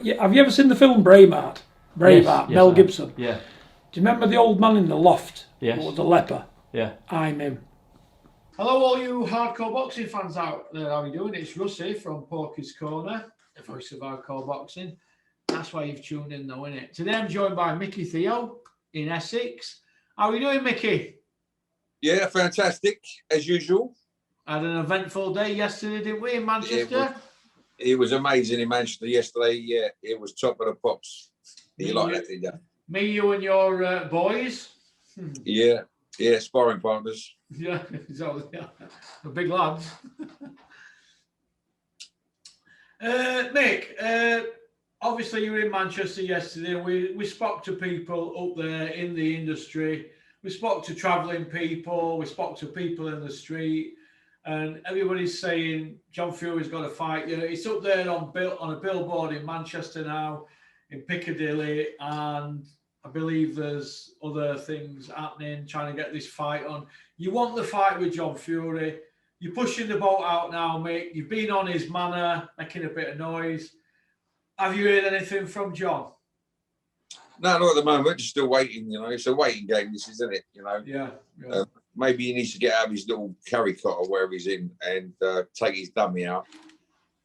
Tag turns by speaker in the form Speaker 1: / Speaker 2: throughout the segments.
Speaker 1: Have you ever seen the film Braveheart? Braveheart,
Speaker 2: Yes,
Speaker 1: Mel Gibson.
Speaker 2: Yeah.
Speaker 1: Do you remember the old man in the loft?
Speaker 2: Yes.
Speaker 1: Who was the leper?
Speaker 2: Yeah.
Speaker 1: I'm him. Hello, all you hardcore boxing fans out there. How are you doing? It's Russie from Porky's Corner, the voice of hardcore boxing. That's why you've tuned in, though, isn't it? Today I'm joined by Mickey Theo in Essex. How are you doing, Mickey?
Speaker 3: Yeah, fantastic, as usual.
Speaker 1: Had an eventful day yesterday, didn't we, in Manchester?
Speaker 3: It was amazing in Manchester yesterday. Yeah, it was top of the pops. You like that, did you?
Speaker 1: Me, you, and your boys.
Speaker 3: Yeah, sparring partners.
Speaker 1: Yeah, so, yeah, the big lads. Mick, obviously you were in Manchester yesterday. We spoke to people up there in the industry. We spoke to travelling people. We spoke to people in the street. And everybody's saying John Fury's got to fight you. It's up there on a billboard in Manchester now, in Piccadilly, and I believe there's other things happening, trying to get this fight on. You want the fight with John Fury. You're pushing the boat out now, mate. You've been on his manor, making a bit of noise. Have you heard anything from John?
Speaker 3: No, not at the moment. Just still waiting. You know, it's a waiting game. This, isn't it? You know.
Speaker 1: Yeah.
Speaker 3: Maybe he needs to get out of his little carry cot or wherever he's in and take his dummy out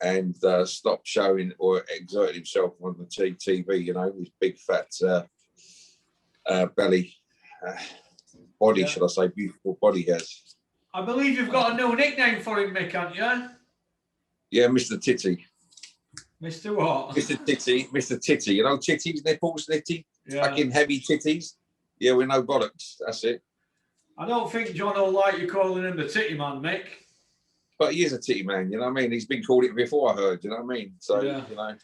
Speaker 3: and stop showing or exerting himself on the TV. You know, his big fat belly, body, should I say, beautiful body he has.
Speaker 1: I believe you've got a new nickname for him, Mick, haven't you?
Speaker 3: Yeah, Mr. Titty.
Speaker 1: Mr. what?
Speaker 3: Mr. Titty, Mr. Titty. You know, titties, nipples, nitty,
Speaker 1: yeah.
Speaker 3: Fucking heavy titties. Yeah, we know bollocks. That's it.
Speaker 1: I don't think John will like you calling him the titty man, Mick.
Speaker 3: But he is a titty man, you know what I mean? He's been called it before, I heard, you know what I mean? So,
Speaker 1: yeah.
Speaker 3: You know.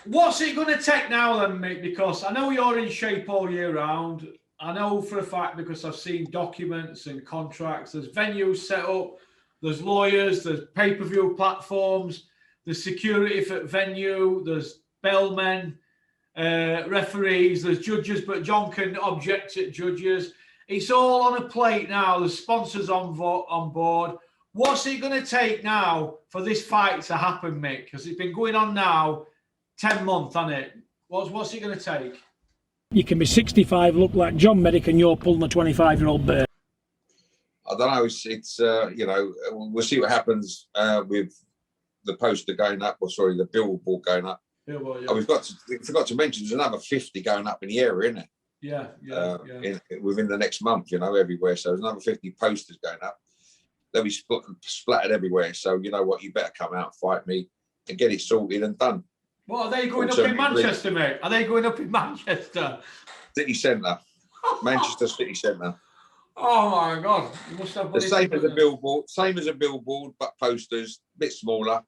Speaker 1: What's it going to take now then, Mick? Because I know you're in shape all year round. I know for a fact because I've seen documents and contracts. There's venues set up. There's lawyers. There's pay-per-view platforms. There's security for venue. There's bellmen. Referees, there's judges, but John can object at judges. It's all on a plate now. There's sponsors on board. What's it going to take now for this fight to happen, Mick? Because it's been going on now 10 months, hasn't it? What's it going to take? You can be 65, look like John Medic, and you're pulling a 25-year-old bear.
Speaker 3: I don't know. It's you know, we'll see what happens with the poster going up, or sorry, the billboard going up.
Speaker 1: Yeah, well, yeah.
Speaker 3: Oh, we forgot to mention there's another 50 going up in the area, isn't it?
Speaker 1: Yeah.
Speaker 3: Within the next month, you know, everywhere. So there's another 50 posters going up. They'll be splattered everywhere. So you know what? You better come out and fight me and get it sorted and done.
Speaker 1: What are they going up in Manchester, mate? Are they going up in Manchester?
Speaker 3: City Centre, Manchester City Centre.
Speaker 1: Oh my God! You must have
Speaker 3: the same as a billboard. Same as a billboard, but posters a bit smaller.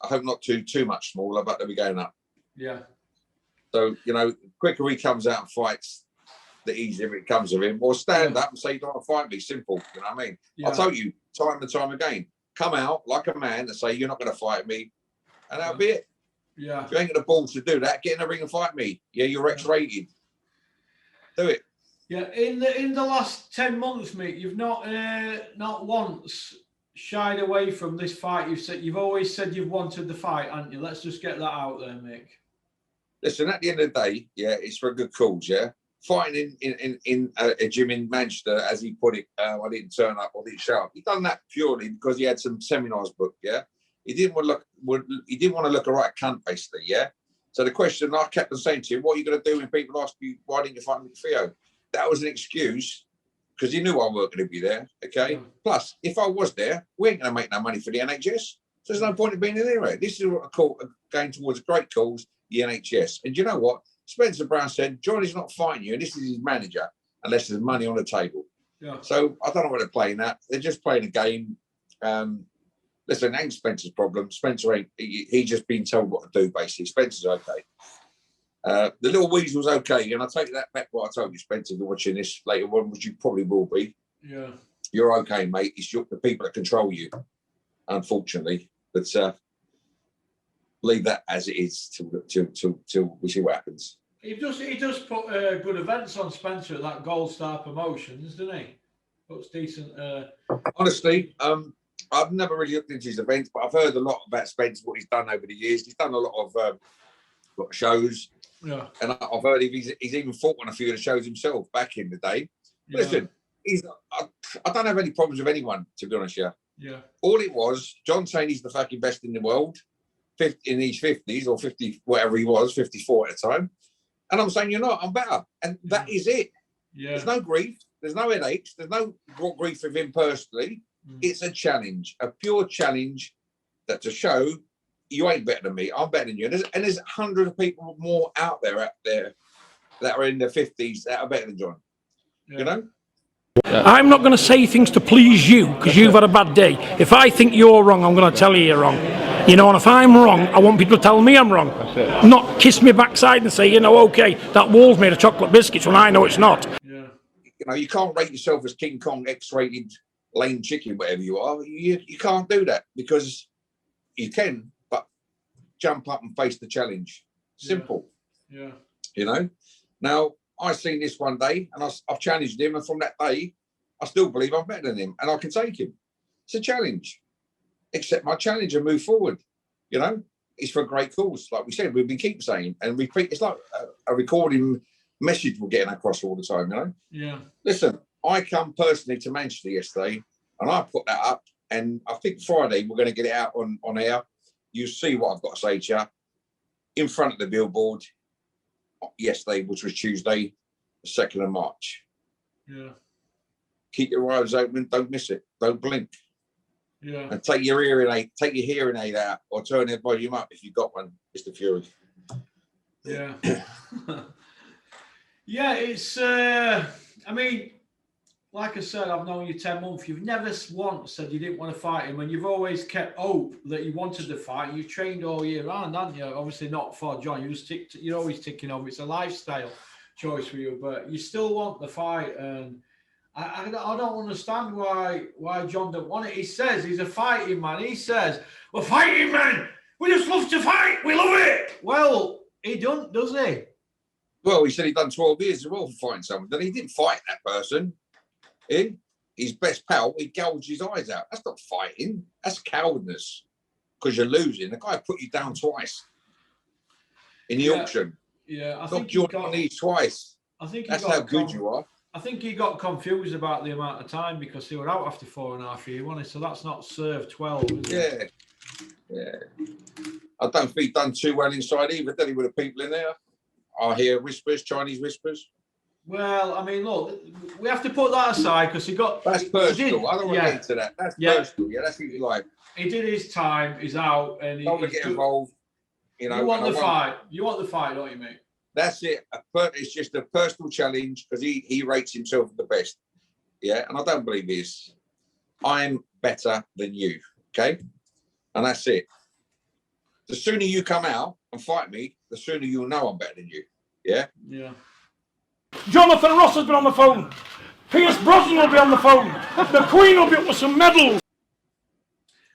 Speaker 3: I hope not too much smaller, but they'll be going up.
Speaker 1: Yeah.
Speaker 3: So, you know, the quicker he comes out and fights, the easier it comes of him. Or stand up and say, you don't want to fight me. Simple. You know what I mean? Yeah. I told you time and time again, come out like a man and say, you're not going to fight me. And that'll be it.
Speaker 1: Yeah.
Speaker 3: If you ain't got the balls to do that, get in the ring and fight me. Yeah, you're X-rated. Do it.
Speaker 1: Yeah, in the last 10 months, mate, you've not once shied away from this fight. You've always said you've wanted the fight, haven't you? Let's just get that out there, Mick.
Speaker 3: Listen, at the end of the day, yeah, it's for a good cause, yeah. Fighting in a gym in Manchester, as he put it, I didn't turn up or didn't show up. He done that purely because he had some seminars booked, yeah. He didn't want to look a right cunt, basically, yeah. So the question I kept on saying to him, what are you going to do when people ask you, why didn't you fight me, Theo? That was an excuse because he knew I wasn't going to be there, okay? Yeah. Plus, if I was there, we ain't going to make no money for the NHS. So there's no point in being in there. This is what I call going towards a great cause, the NHS. And you know what? Spencer Brown said, Johnny's not fighting you, and this is his manager, unless there's money on the table. Yeah. So I don't know what they're playing at. They're just playing a game. Listen, it ain't Spencer's problem. Spencer ain't, he just been told what to do, basically. Spencer's okay. The little weasel's okay, and I take that back what I told you, Spencer, if you're watching this later on, which you probably will be. Yeah. You're okay, mate. It's the people that control you, unfortunately. But leave that as it is till we see what happens.
Speaker 1: He does put good events on, Spencer, at that Gold Star Promotions, doesn't he? Puts decent.
Speaker 3: Honestly, I've never really looked into his events, but I've heard a lot about Spence, what he's done over the years. He's done a lot of shows.
Speaker 1: Yeah.
Speaker 3: And I've heard he's even fought on a few of the shows himself back in the day.
Speaker 1: Yeah.
Speaker 3: Listen, I don't have any problems with anyone, to be honest.
Speaker 1: Yeah.
Speaker 3: All it was, John saying he's the fucking best in the world, in his 50s or 50, whatever he was, 54 at the time. And I'm saying, you're not, I'm better. And that is it.
Speaker 1: Yeah.
Speaker 3: There's no grief. There's no headaches. There's no grief with him personally. It's a challenge, a pure challenge that to show you ain't better than me. I'm better than you. And there's hundreds of people more out there that are in their 50s that are better than John.
Speaker 1: Yeah.
Speaker 3: You know?
Speaker 2: I'm not going to say things to please you because you've had a bad day. If I think you're wrong, I'm going to tell you you're wrong. You know, and if I'm wrong, I want people to tell me I'm wrong. Not kiss me backside and say, you know, okay, that wall's made of chocolate biscuits when I know it's not.
Speaker 1: Yeah.
Speaker 3: You know, you can't rate yourself as King Kong X-rated lane chicken, whatever you are. You can't do that because you can, but jump up and face the challenge. Simple.
Speaker 1: Yeah.
Speaker 3: You know? Now, I seen this one day and I've challenged him, and from that day, I still believe I'm better than him and I can take him. It's a challenge. Accept my challenge and move forward. You know, it's for a great cause. Like we said, we've been keep saying and repeat. It's like a recording message we're getting across all the time, you know?
Speaker 1: Yeah.
Speaker 3: Listen, I come personally to Manchester yesterday and I put that up, and I think Friday we're going to get it out on air. You see what I've got to say to you in front of the billboard yesterday, which was Tuesday, the 2nd of March.
Speaker 1: Yeah.
Speaker 3: Keep your eyes open, don't miss it, don't blink.
Speaker 1: Yeah.
Speaker 3: And take your hearing aid out or turn the volume up if you've got one, Mr. Fury.
Speaker 1: Yeah. Yeah, it's I mean, like I said, I've known you 10 months. You've never once said you didn't want to fight him, and you've always kept hope that you wanted to fight. You've trained all year round, haven't you? Obviously not for John. You're always ticking over. It's a lifestyle choice for you, but you still want the fight. And I don't understand why John don't want it. He says he's a fighting man. He says, we're fighting men. We just love to fight. We love it. Well, he don't, does he?
Speaker 3: Well, he said he'd done 12 years as well for fighting someone. Then he didn't fight that person. His best pal, he gouged his eyes out. That's not fighting. That's cowardness. Because you're losing. The guy put you down twice in the auction.
Speaker 1: Yeah, I
Speaker 3: think you got knees twice.
Speaker 1: I think
Speaker 3: that's how good you are.
Speaker 1: I think he got confused about the amount of time because he were out after 4.5 years, wasn't he? So that's not served 12. Is it?
Speaker 3: Yeah. I don't think he'd done too well inside either, did he, with the people in there? I hear whispers, Chinese whispers.
Speaker 1: Well, I mean, look, we have to put that aside because he got.
Speaker 3: That's personal. I don't want to get into that. That's personal. Yeah, that's what you like.
Speaker 1: He did his time. He's out, and he
Speaker 3: don't want to get involved. You know,
Speaker 1: you want the fight. You want the fight, don't you, mate?
Speaker 3: That's it. It's just a personal challenge because he rates himself the best. Yeah, and I don't believe he is. I'm better than you. Okay, and that's it. The sooner you come out and fight me, the sooner you'll know I'm better than you. Yeah.
Speaker 1: Yeah.
Speaker 2: Jonathan Ross has been on the phone. Pierce Brosnan will be on the phone. The Queen will be up with some medals.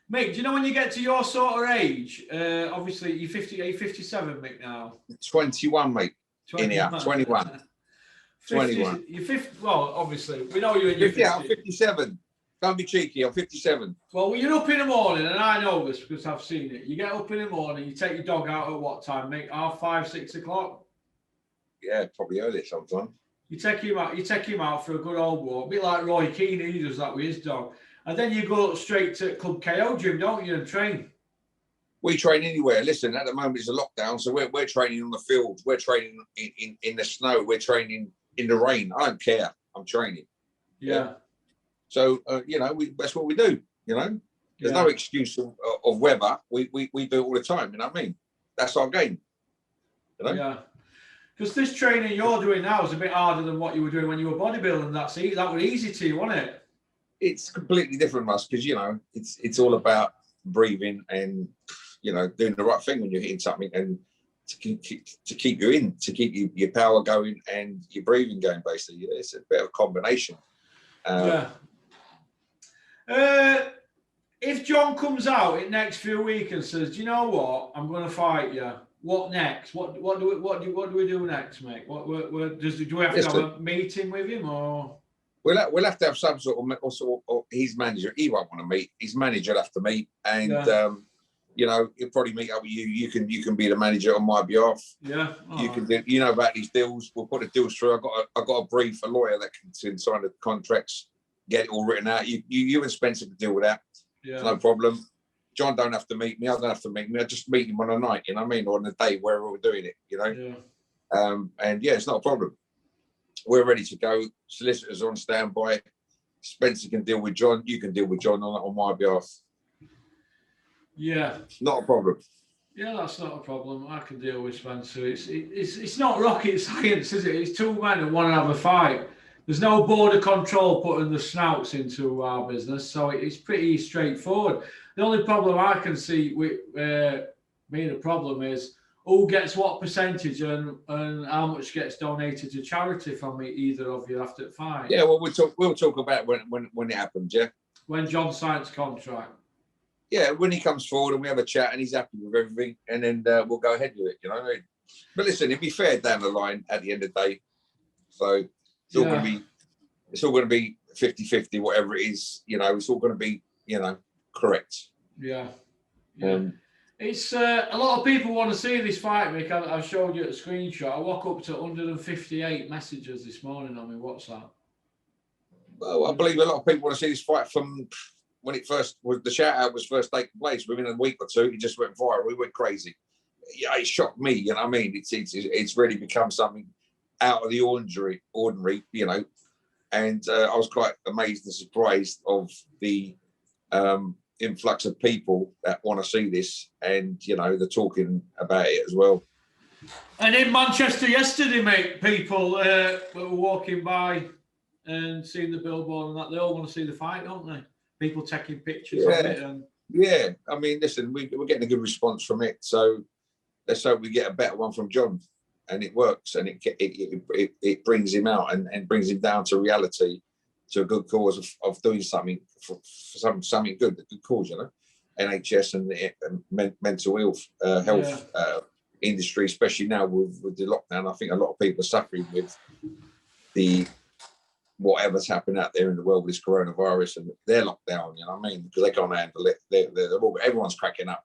Speaker 1: Mate, do you know when you get to your sort of age, obviously you're 57, Mick, now?
Speaker 3: 21, mate.
Speaker 1: 20,
Speaker 3: in here, 21. 21.
Speaker 1: You're 50, well, obviously, we know you're in your
Speaker 3: 50. Yeah, I'm 57. Don't be cheeky, I'm 57.
Speaker 1: Well, you're up in the morning, and I know this because I've seen it. You get up in the morning, you take your dog out at what time, Mick? 5:30, 6 o'clock?
Speaker 3: Yeah, probably early sometime.
Speaker 1: You take him out for a good old walk, a bit like Roy Keane, he does that with his dog. And then you go straight to Club KO gym, don't you, and train?
Speaker 3: We train anywhere. Listen, at the moment it's a lockdown, so we're training on the field. We're training in the snow. We're training in the rain. I don't care. I'm training.
Speaker 1: Yeah.
Speaker 3: So, you know, that's what we do, you know. There's no excuse of weather. We do it all the time, you know what I mean? That's our game. You know?
Speaker 1: Yeah. Because this training you're doing now is a bit harder than what you were doing when you were bodybuilding. That was easy to you, wasn't it? It's
Speaker 3: completely different, Russ, because, you know, it's all about breathing and, you know, doing the right thing when you're hitting something and to keep you in, to keep your power going and your breathing going, basically. It's a bit of a combination.
Speaker 1: If John comes out in next few weeks and says, "Do you know what? I'm going to fight you." What next? What do we do next, mate? Do we have to have a meeting with him or?
Speaker 3: we'll have to have some sort of, or his manager. He won't want to meet. His manager will have to meet, and you know, he'll probably meet up with you. You can be the manager on my behalf.
Speaker 1: Yeah,
Speaker 3: you can do. You know about these deals. We'll put the deals through. I got a brief, a lawyer that can sign the contracts, get it all written out. You and Spencer can deal with that.
Speaker 1: Yeah,
Speaker 3: No problem. John don't have to meet me. I don't have to meet me. I just meet him on a night. You know what I mean, or on a day wherever we're doing it. You know.
Speaker 1: Yeah.
Speaker 3: And yeah, it's not a problem. We're ready to go. Solicitors are on standby. Spencer can deal with John. You can deal with John on my behalf.
Speaker 1: Yeah.
Speaker 3: Not a problem.
Speaker 1: Yeah, that's not a problem. I can deal with Spencer. It's not rocket science, is it? It's two men who want to have a fight. There's no border control putting the snouts into our business, so it's pretty straightforward. The only problem I can see with being a problem is who gets what percentage and how much gets donated to charity from either of you after the fight.
Speaker 3: Yeah, well, we'll talk about when it happens, yeah?
Speaker 1: When John signs contract.
Speaker 3: Yeah, when he comes forward and we have a chat and he's happy with everything, and then we'll go ahead with it, you know what I mean? But listen, it'll be fair down the line at the end of the day. So it's all going to be 50-50, whatever it is, you know, it's all going to be, you know, correct.
Speaker 1: Yeah. It's a lot of people want to see this fight, Mick. I showed you a screenshot. I woke up to 158 messages this morning on my WhatsApp.
Speaker 3: Well, I believe a lot of people want to see this fight from when it first was, the shout out was first taking place. Within a week or two, it just went viral. We went crazy. Yeah, it shocked me. You know what I mean? It's really become something out of the ordinary, you know. And I was quite amazed and surprised of the influx of people that want to see this, and you know, they're talking about it as well.
Speaker 1: And in Manchester yesterday, mate, people were walking by and seeing the billboard and that. They all want to see the fight, don't they? People taking pictures of it. And
Speaker 3: yeah, I mean, listen, we're getting a good response from it, so let's hope we get a better one from John, and it works, and it brings him out and brings him down to reality, to a good cause of doing something for something good, a good cause, you know. NHS and the mental health industry, especially now with the lockdown. I think a lot of people are suffering with the whatever's happening out there in the world with this coronavirus and their lockdown, you know what I mean? Because they can't handle it. Everyone's cracking up.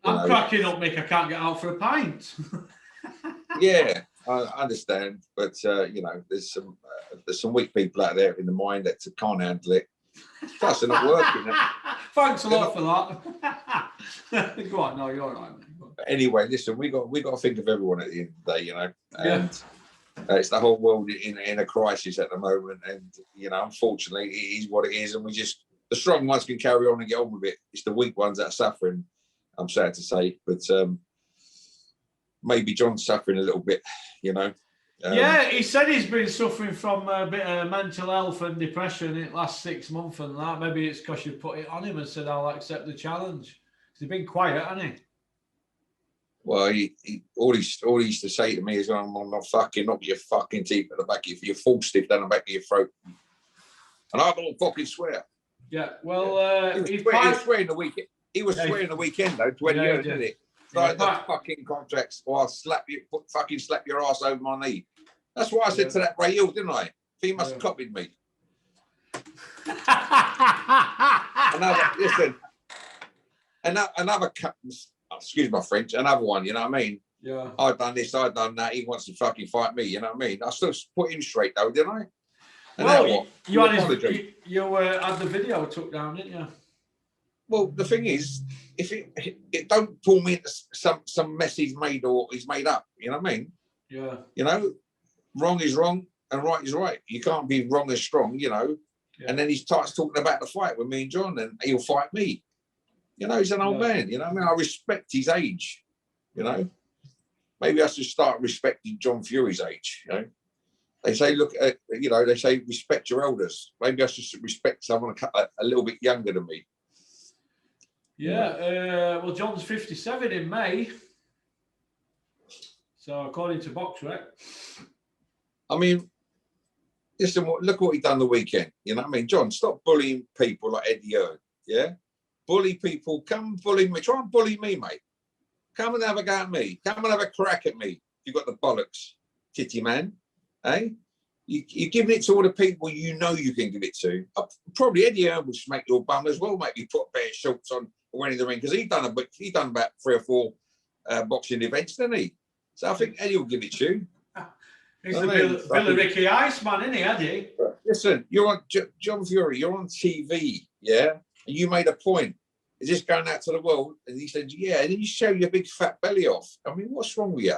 Speaker 1: I'm cracking up, Mick. I can't get out for a pint.
Speaker 3: Yeah, I understand, but you know, there's some weak people out there in the mind that can't handle it. Plus, they're not working.
Speaker 1: Thanks a lot for that. Go on, no, you're all right.
Speaker 3: Anyway, listen, we got to think of everyone at the end of the day, you know, and it's the whole world in a crisis at the moment, and you know, unfortunately, it is what it is, and the strong ones can carry on and get on with it. It's the weak ones that are suffering. I'm sad to say, but maybe John's suffering a little bit, you know.
Speaker 1: Yeah, he said he's been suffering from a bit of mental health and depression in the last 6 months and that. Maybe it's because you put it on him and said, I'll accept the challenge. He's been quiet, hasn't he?
Speaker 3: Well, all he used to say to me is, I'm not fucking knock your fucking teeth at the back of your full stiff down the back of your throat. And I don't fucking swear.
Speaker 1: Yeah, well,
Speaker 3: he was swearing the weekend. He was swearing the weekend, though, 20 years, didn't it? Like the fucking contracts, or I'll slap your ass over my knee. That's what I said to that Ray Hill, didn't I? He must have copied me. Another excuse my French, another one, you know what I mean?
Speaker 1: Yeah.
Speaker 3: I've done this, I've done that. He wants to fucking fight me, you know what I mean? I still put him straight though, didn't I? And
Speaker 1: well, you had the video took down, didn't you?
Speaker 3: Well, the thing is, if it don't pull me into some mess he's made or he's made up, you know what I mean?
Speaker 1: Yeah.
Speaker 3: You know, wrong is wrong and right is right. You can't be wrong as strong, you know. Yeah. And then he starts talking about the fight with me and John, and he'll fight me. You know, he's an old man, you know what I mean? I respect his age, you know. Maybe I should start respecting John Fury's age, you know. They say, look, you know, they say respect your elders. Maybe I should respect someone a little bit younger than me.
Speaker 1: Yeah, well, John's 57 in May. So, according to BoxRec.
Speaker 3: I mean, listen, look what he done the weekend. You know what I mean? John, stop bullying people like Eddie Hearn, yeah? Bully people. Come bully me. Try and bully me, mate. Come and have a go at me. Come and have a crack at me. You got the bollocks, titty man. Eh? You're giving it to all the people you know you can give it to. Probably Eddie Hearn will smack your bum as well, make you put a pair of shorts on when in the ring, because he done about 3 or 4 boxing events, didn't he? So I think Eddie will give it to you.
Speaker 1: He's the Billy Ricky Iceman, isn't he, Eddie?
Speaker 3: Listen, you're on John Fury, you're on TV, yeah? And you made a point. Is this going out to the world? And he said, yeah. And then you show your big fat belly off. I mean, what's wrong with you?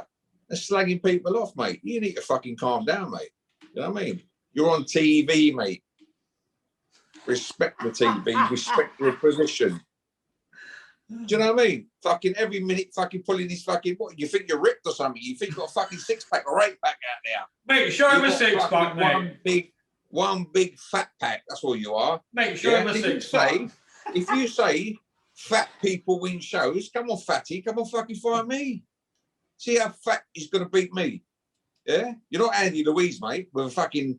Speaker 3: That's slagging people off, mate. You need to fucking calm down, mate. You know what I mean? You're on TV, mate. Respect the TV. Respect your position. Do you know what I mean? Fucking every minute, fucking pulling this fucking. What? You think you're ripped or something? You think you've got a fucking 6-pack or 8-pack out there?
Speaker 1: Mate, show him a 6-pack, mate.
Speaker 3: One big fat pack. That's all you are.
Speaker 1: Mate, show him a 6-pack.
Speaker 3: If you say fat people win shows, come on, fatty, come on, fucking fight me. See how fat he's going to beat me. Yeah, you're not Andy Louise, mate, with a fucking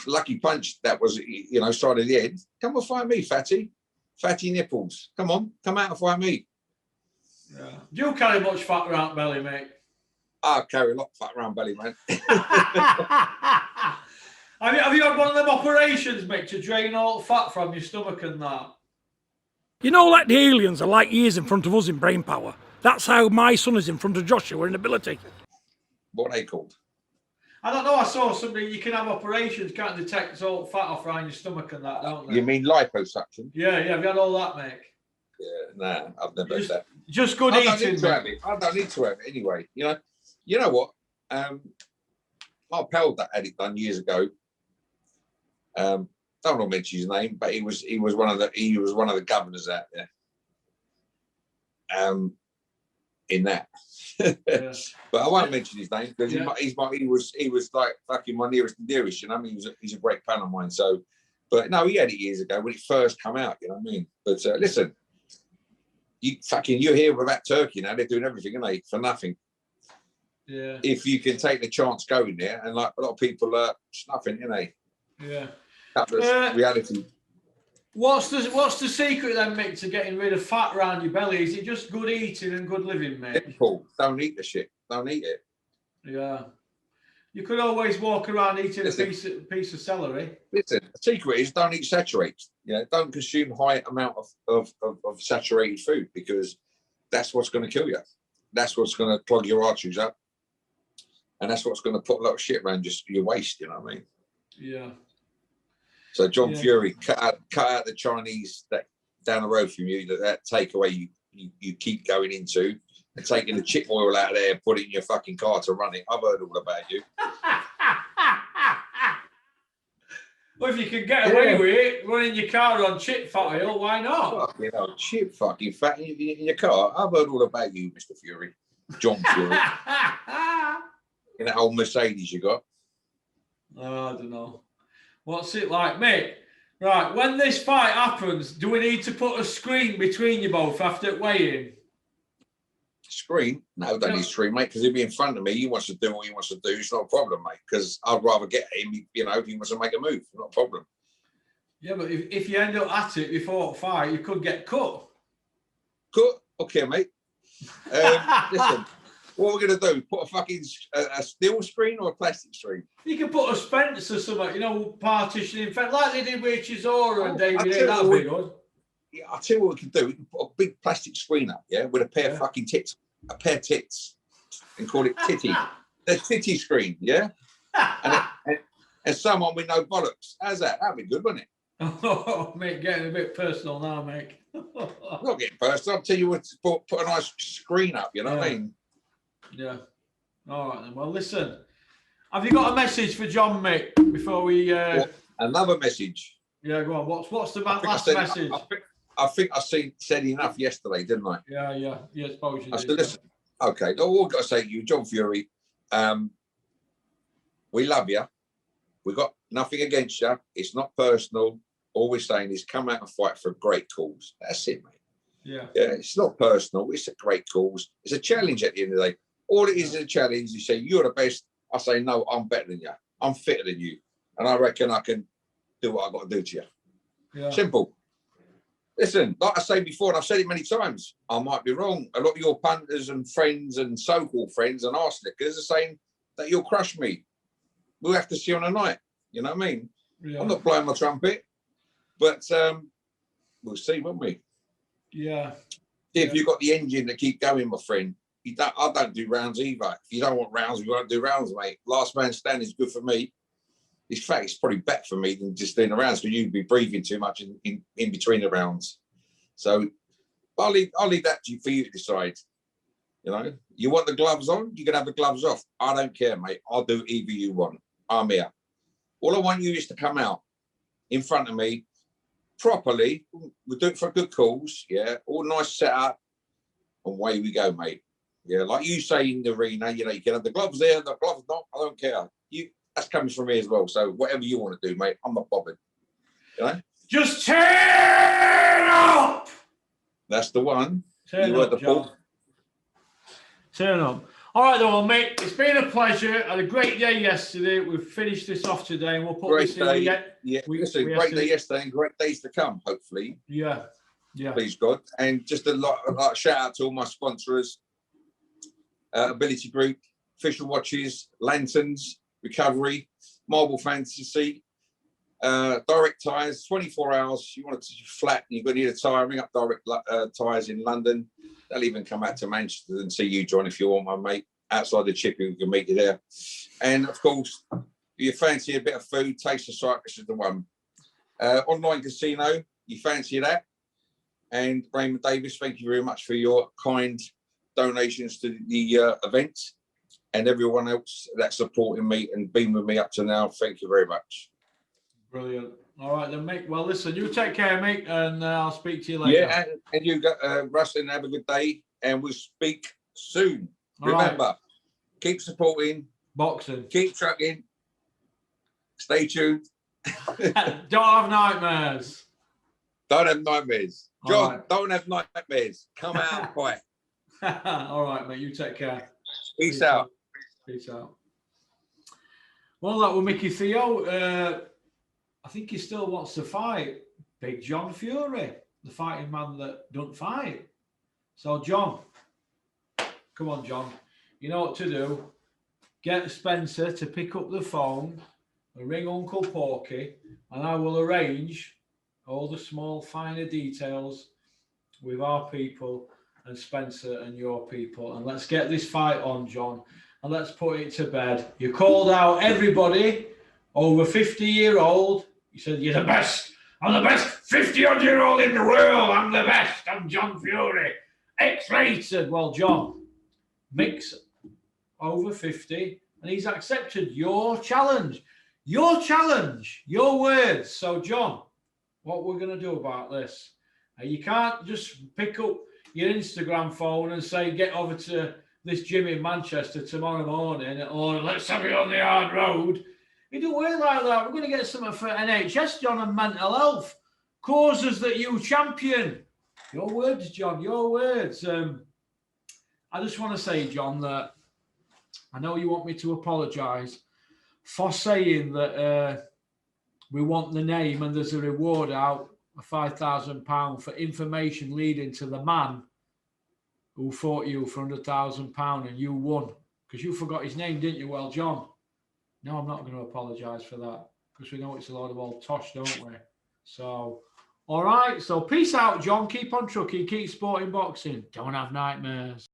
Speaker 3: lucky punch that was, you know, side of the head. Come and fight me, fatty. Fatty nipples. Come on, come out and fight me.
Speaker 1: Yeah. Do you carry much fat around belly, mate?
Speaker 3: I carry a lot of fat around belly, man.
Speaker 1: Have you had one of them operations, mate, to drain all fat from your stomach and that?
Speaker 2: You know, like the aliens are light years in front of us in brain power. That's how my son is in front of Joshua in ability.
Speaker 3: What are they called?
Speaker 1: I don't know. I saw somebody. You can have operations, can't detect all fat off around your stomach and that, don't they?
Speaker 3: You mean liposuction?
Speaker 1: Yeah. Have you had all that, mate?
Speaker 3: Yeah, nah, I've never had that.
Speaker 1: Just good eating.
Speaker 3: I don't need to have it anyway. You know what? My pal that had it done years ago. Don't want to mention his name, but he was one of the governors out there. In that. Yeah. But I won't mention his name because he was like fucking my nearest and dearest, you know. I mean, he's a great fan of mine. So, but no, he had it years ago when it first came out, you know what I mean. But listen, you're here about Turkey now. They're doing everything, aren't they, for nothing.
Speaker 1: Yeah.
Speaker 3: If you can take the chance going there, and like a lot of people are snuffing, you know.
Speaker 1: Yeah.
Speaker 3: That's reality.
Speaker 1: What's the secret then, Mick, to getting rid of fat around your belly? Is it just good eating and good living, mate?
Speaker 3: Simple. Don't eat the shit. Don't eat it.
Speaker 1: Yeah. You could always walk around eating a piece of celery.
Speaker 3: Listen, the secret is don't eat saturated. You know, don't consume high amount of saturated food, because that's what's going to kill you. That's what's going to clog your arteries up. And that's what's going to put a lot of shit around just your waist, you know what I mean?
Speaker 1: Yeah.
Speaker 3: So John Fury, cut out the Chinese that down the road from you, that takeaway you keep going into, and taking the chip oil out of there and put it in your fucking car to run it. I've heard all about you.
Speaker 1: Well, if you can get away with it, running your car on chip fat oil, why not?
Speaker 3: You know, chip fucking fat in your car. I've heard all about you, Mr. Fury. John Fury. In that old Mercedes you got.
Speaker 1: Oh, I don't know. What's it like, mate? Right, when this fight happens, do we need to put a screen between you both after weighing?
Speaker 3: Screen? No, don't need screen, mate, because he'll be in front of me. He wants to do what he wants to do. It's not a problem, mate, because I'd rather get him, you know, if he wants to make a move. Not a problem.
Speaker 1: Yeah, but if you end up at it before a fight, you could get cut.
Speaker 3: Cut? Okay, mate. Listen, what we're going to do, put a fucking a steel screen or a plastic screen?
Speaker 1: You can put a Spencer or something, you know, partitioning, like they did with Chisora and David. That'd be good.
Speaker 3: Yeah, I'll tell you what we can do. We can put a big plastic screen up, yeah, with a pair of fucking tits, and call it titty. The titty screen, yeah? and someone with no bollocks. How's that? That'd be good, wouldn't it?
Speaker 1: Oh, mate, getting a bit personal now, mate.
Speaker 3: I'm not getting personal. I'll tell you what, put a nice screen up, you know what I mean? Yeah.
Speaker 1: All right, then. Well, listen. Have you got a message for John, Mick, before we...
Speaker 3: Another message?
Speaker 1: Yeah, go on. What's the last message?
Speaker 3: I think I said enough yesterday, didn't I?
Speaker 1: Yeah, suppose you did.
Speaker 3: I said, listen, okay, all I've got to say to you, John Fury, we love you. We've got nothing against you. It's not personal. All we're saying is come out and fight for a great cause. That's it, mate.
Speaker 1: Yeah,
Speaker 3: it's not personal. It's a great cause. It's a challenge at the end of the day. All it is a challenge. You say, you're the best. I say, no, I'm better than you. I'm fitter than you. And I reckon I can do what I've got to do to you.
Speaker 1: Yeah.
Speaker 3: Simple. Listen, like I say before, and I've said it many times, I might be wrong. A lot of your punters and friends and so-called friends and arse lickers are saying that you'll crush me. we'll have to see on the night. You know what I mean?
Speaker 1: Yeah.
Speaker 3: I'm not blowing my trumpet, but we'll see, won't we?
Speaker 1: Yeah.
Speaker 3: If you've got the engine to keep going, my friend, I don't do rounds either. If you don't want rounds, we won't do rounds, mate. Last man standing is good for me. In fact, it's probably better for me than just doing the rounds because you'd be breathing too much in between the rounds. So I'll leave that for you to decide. You know, you want the gloves on, you can have the gloves off. I don't care, mate. I'll do either you want. I'm here. All I want you is to come out in front of me properly. We'll do it for good cause, yeah. All nice setup, and away we go, mate. Yeah, like you say in the arena, you know, you can have the gloves there, the gloves not. I don't care. That's coming from me as well. So whatever you want to do, mate, I'm not bothered. You know,
Speaker 1: just turn up.
Speaker 3: That's the one.
Speaker 1: Turn up, John. Turn up. All right, then, well, mate, it's been a pleasure. I had a great day yesterday. We've finished this off today, and we'll put
Speaker 3: great
Speaker 1: this
Speaker 3: day.
Speaker 1: in.
Speaker 3: Yeah, listen, great day yesterday and great days to come, hopefully.
Speaker 1: Yeah, yeah.
Speaker 3: Please God, and just a shout out to all my sponsors: Ability Group, Official Watches, Lanterns, Recovery, Marble Fantasy, Direct Tires. 24 hours. You want it to flat, and you're going to need a tire. Ring up Direct Tires in London. They'll even come out to Manchester and see you, John, if you want, my mate. Outside the chippy, we can meet you there. And of course, if you fancy a bit of food, Taste of Cyprus is the one. Online casino, you fancy that? And Raymond Davis, thank you very much for your kind donations to the event. And everyone else that's supporting me and been with me up to now, thank you very much.
Speaker 1: Brilliant. All right, then, mate. Well, listen, you take care, mate, and I'll speak to you later.
Speaker 3: Yeah, and you, Russ, and have a good day, and we'll speak soon.
Speaker 1: All
Speaker 3: Remember,
Speaker 1: right.
Speaker 3: Keep supporting,
Speaker 1: Boxing.
Speaker 3: keep trucking, stay tuned.
Speaker 1: Don't have nightmares.
Speaker 3: Don't have nightmares.
Speaker 1: All
Speaker 3: John,
Speaker 1: right.
Speaker 3: don't have nightmares. Come out and fight.
Speaker 1: All right, mate. You take care.
Speaker 3: Peace out.
Speaker 1: Peace out. Well, that was Mickey Theo. I think he still wants to fight Big John Fury, the fighting man that don't fight. So, John, come on, John. You know what to do. Get Spencer to pick up the phone and ring Uncle Porky, and I will arrange all the small, finer details with our people and Spencer and your people. And let's get this fight on, John, and let's put it to bed. You called out everybody over 50-year-old. You said, you're the best. I'm the best 50-odd-year-old in the world. I'm the best. I'm John Fury. X-rated. Well, John, Mick's over 50, and he's accepted your challenge. Your challenge. Your words. So, John, what we're going to do about this? You can't just pick up your Instagram phone and say, get over to this gym in Manchester tomorrow morning, or let's have it on the hard road. It don't work like that. We're going to get something for NHS, John, and mental health. Causes that you champion. Your words, John, your words. I just want to say, John, that I know you want me to apologise for saying that we want the name and there's a reward out of £5,000 for information leading to the man who fought you for £100,000 and you won. Because you forgot his name, didn't you? Well, John, no, I'm not going to apologise for that because we know it's a lot of old tosh, don't we? So, all right. So, peace out, John. Keep on trucking. Keep sporting boxing. Don't have nightmares.